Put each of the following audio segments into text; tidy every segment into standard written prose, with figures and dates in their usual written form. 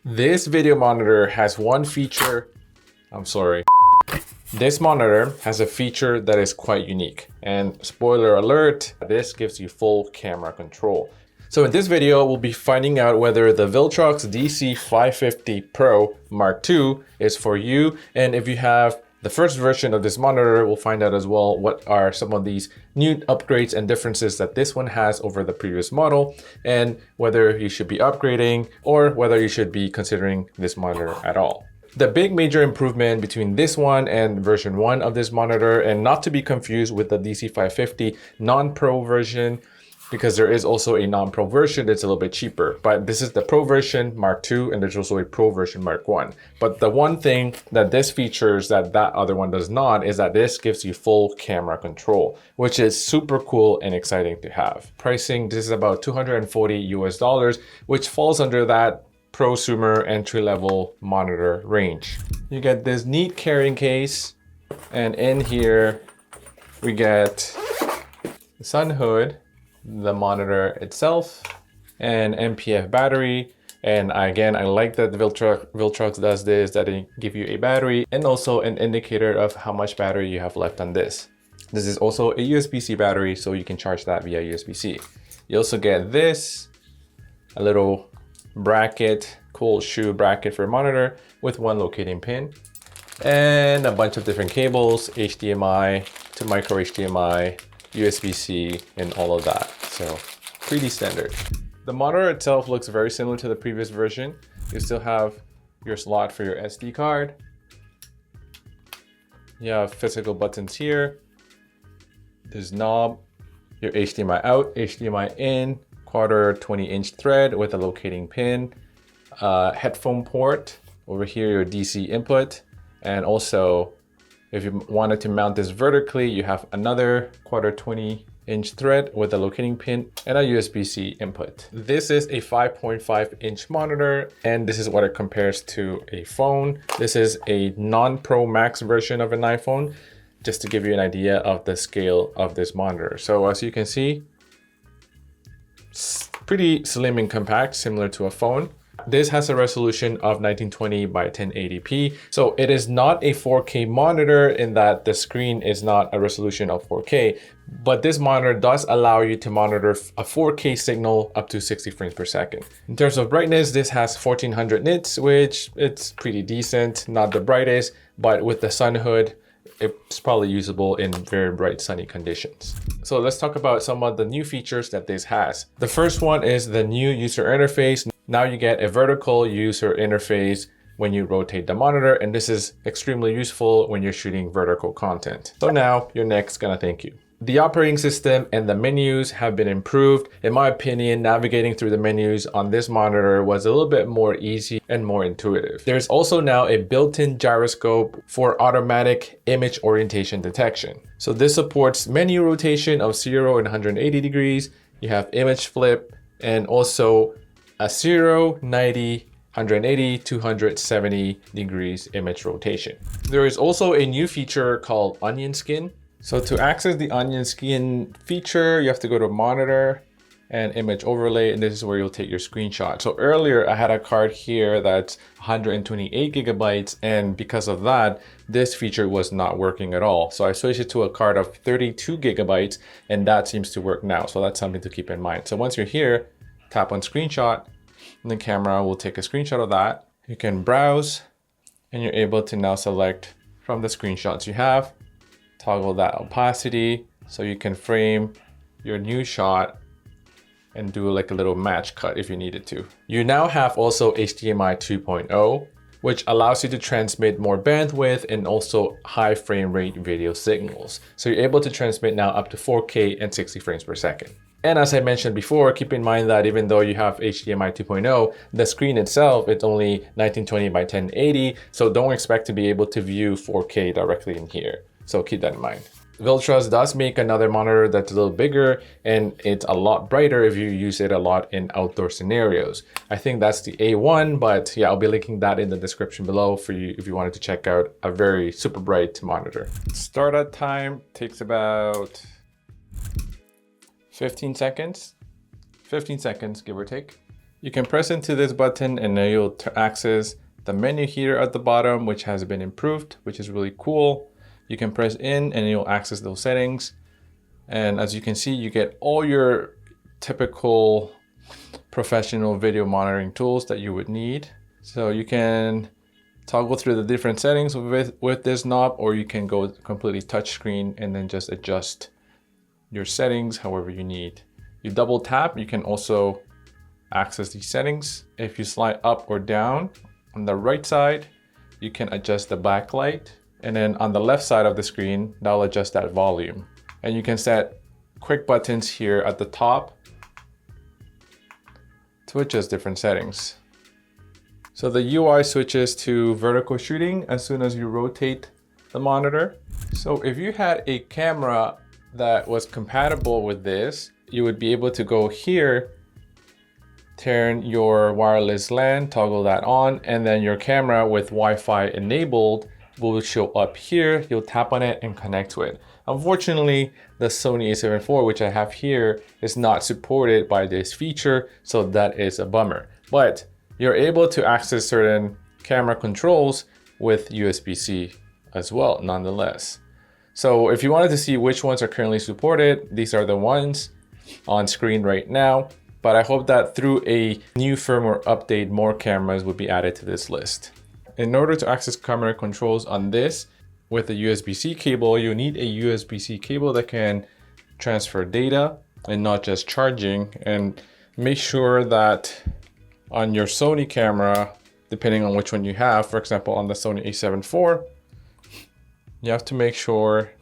This video monitor has one feature. This monitor has a feature that is quite unique. And spoiler alert, this gives you full camera control. So in this video, we'll be finding out whether the Viltrox DC-550 Pro II is for you. And if you have the first version of this monitor, we'll find out as well what are some of these new upgrades and differences that this one has over the previous model, and whether you should be upgrading or whether you should be considering this monitor at all. The big major improvement between this one and version 1 of this monitor, and not to be confused with the DC-550 non-Pro version, because there is also a non-Pro version that's a little bit cheaper. But this is the Pro version Mark II, and there's also a Pro version Mark I. But the one thing that this features that other one does not is that this gives you full camera control, which is super cool and exciting to have. Pricing, this is about $240 US, which falls under that prosumer entry-level monitor range. You get this neat carrying case, and in here we get the sun hood, the monitor itself, and NPF battery. And again, I like that the Viltrox does this, that it give you a battery and also an indicator of how much battery you have left on this. This is also a USB-C battery, so you can charge that via USB-C. You also get this, a little bracket, cool shoe bracket for a monitor with one locating pin, and a bunch of different cables, HDMI to micro HDMI, USB-C, and all of that. So pretty standard. The monitor itself looks very similar to the previous version. You still have your slot for your SD card. You have physical buttons here. This knob, your HDMI out, HDMI in, quarter 20-inch thread with a locating pin, headphone port, over here your DC input, and also if you wanted to mount this vertically, you have another quarter 20-inch thread with a locating pin and a USB-C input. This is a 5.5-inch monitor, and this is what it compares to a phone. This is a non-Pro Max version of an iPhone, just to give you an idea of the scale of this monitor. So as you can see, it's pretty slim and compact, similar to a phone. This has a resolution of 1920 by 1080p. So it is not a 4K monitor in that the screen is not a resolution of 4K, but this monitor does allow you to monitor a 4K signal up to 60 frames per second. In terms of brightness, this has 1400 nits, which it's pretty decent, not the brightest, but with the sun hood, it's probably usable in very bright sunny conditions. So let's talk about some of the new features that this has. The first one is the new user interface. Now you get a vertical user interface when you rotate the monitor, and this is extremely useful when you're shooting vertical content. So now your neck's gonna thank you. The operating system and the menus have been improved. In my opinion, navigating through the menus on this monitor was a little bit more easy and more intuitive. There's also now a built-in gyroscope for automatic image orientation detection. So this supports menu rotation of 0 and 180 degrees. You have image flip, and also a 0, 90, 180, 270 degrees image rotation. There is also a new feature called onion skin. So to access the onion skin feature, you have to go to monitor and image overlay, and this is where you'll take your screenshot. So earlier I had a card here that's 128 gigabytes, and because of that, this feature was not working at all. So I switched it to a card of 32 gigabytes, and that seems to work now. So that's something to keep in mind. So once you're here, tap on screenshot, and the camera will take a screenshot of that. You can browse, and you're able to now select from the screenshots you have, toggle that opacity so you can frame your new shot and do like a little match cut if you needed to. You now have also HDMI 2.0, which allows you to transmit more bandwidth and also high frame rate video signals. So you're able to transmit now up to 4K and 60 frames per second. And as I mentioned before, keep in mind that even though you have HDMI 2.0, the screen itself, it's only 1920 by 1080. So don't expect to be able to view 4K directly in here. So keep that in mind. Viltrox does make another monitor that's a little bigger, and it's a lot brighter if you use it a lot in outdoor scenarios. I think that's the A1, but yeah, I'll be linking that in the description below for you if you wanted to check out a very super bright monitor. Startup time takes about 15 seconds, give or take. You can press into this button and then you'll access the menu here at the bottom, which has been improved, which is really cool. You can press in and you'll access those settings. And as you can see, you get all your typical professional video monitoring tools that you would need. So you can toggle through the different settings with this knob, or you can go completely touchscreen and then just adjust your settings however you need. You double tap, you can also access these settings. If you slide up or down on the right side, you can adjust the backlight. And then on the left side of the screen, that'll adjust that volume. And you can set quick buttons here at the top to adjust different settings. So the UI switches to vertical shooting as soon as you rotate the monitor. So if you had a camera that was compatible with this, you would be able to go here, turn your wireless LAN, toggle that on, and then your camera with Wi-Fi enabled will show up here. You'll tap on it and connect to it. Unfortunately, the Sony a7 IV, which I have here, is not supported by this feature, so that is a bummer. But you're able to access certain camera controls with USB-C as well, nonetheless. So if you wanted to see which ones are currently supported, these are the ones on screen right now. But I hope that through a new firmware update, more cameras would be added to this list. In order to access camera controls on this with a USB-C cable, you need a USB-C cable that can transfer data and not just charging. And make sure that on your Sony camera, depending on which one you have, for example, on the Sony a7 IV, you have to make sure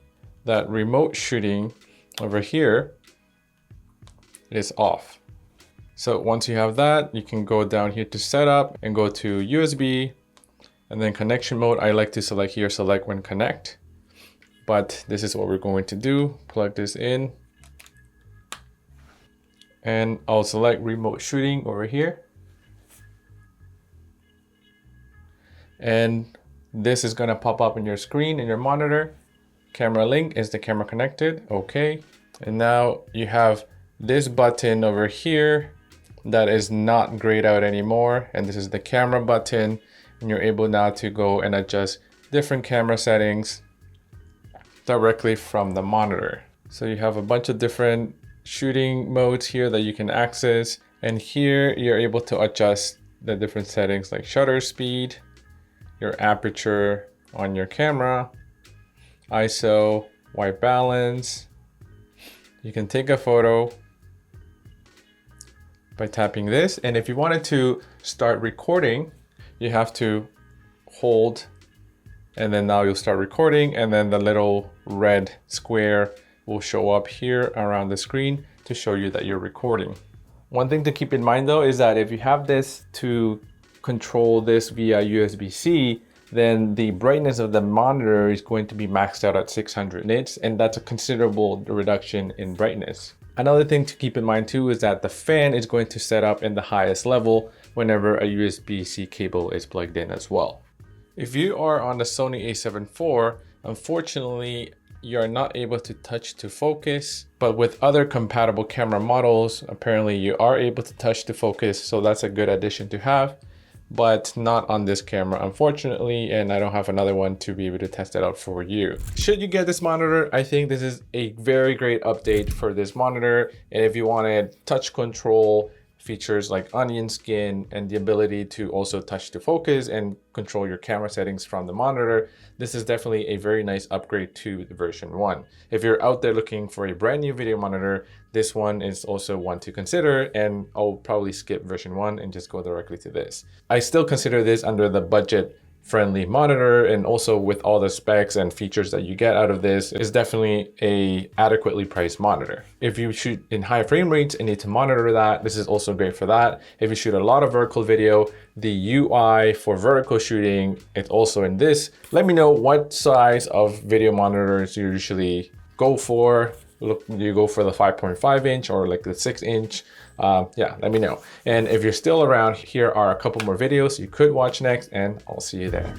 that remote shooting over here is off. So once you have that, you can go down here to setup and go to USB and then connection mode. I like to select here, select when connect, but this is what we're going to do. Plug this in and I'll select remote shooting over here. And this is gonna pop up on your screen in your monitor. Camera link is the camera connected, okay. And now you have this button over here that is not grayed out anymore. And this is the camera button. And you're able now to go and adjust different camera settings directly from the monitor. So you have a bunch of different shooting modes here that you can access. And here you're able to adjust the different settings like shutter speed, your aperture on your camera, ISO, white balance. You can take a photo by tapping this. And if you wanted to start recording, you have to hold, and then now you'll start recording, and then the little red square will show up here around the screen to show you that you're recording. One thing to keep in mind though is that if you have this to control this via USB-C, then the brightness of the monitor is going to be maxed out at 600 nits, and that's a considerable reduction in brightness. Another thing to keep in mind too is that the fan is going to set up in the highest level whenever a USB-C cable is plugged in as well. If you are on the Sony a7 IV, unfortunately, you're not able to touch to focus, but with other compatible camera models, apparently you are able to touch to focus, so that's a good addition to have, but not on this camera, unfortunately, and I don't have another one to be able to test it out for you. Should you get this monitor, I think this is a very great update for this monitor, and if you wanted touch control, features like onion skin and the ability to also touch to focus and control your camera settings from the monitor, this is definitely a very nice upgrade to the version 1. If you're out there looking for a brand new video monitor, this one is also one to consider, and I'll probably skip version 1 and just go directly to this. I still consider this under the budget friendly monitor, and also with all the specs and features that you get out of this, is definitely a adequately priced monitor. If you shoot in high frame rates and need to monitor that, this is also great for that. If you shoot a lot of vertical video, the UI for vertical shooting, it's also in this. Let me know what size of video monitors you usually go for. Look, do you go for the 5.5 inch or like the 6 inch? Yeah, let me know. And if you're still around, here are a couple more videos you could watch next, and I'll see you there.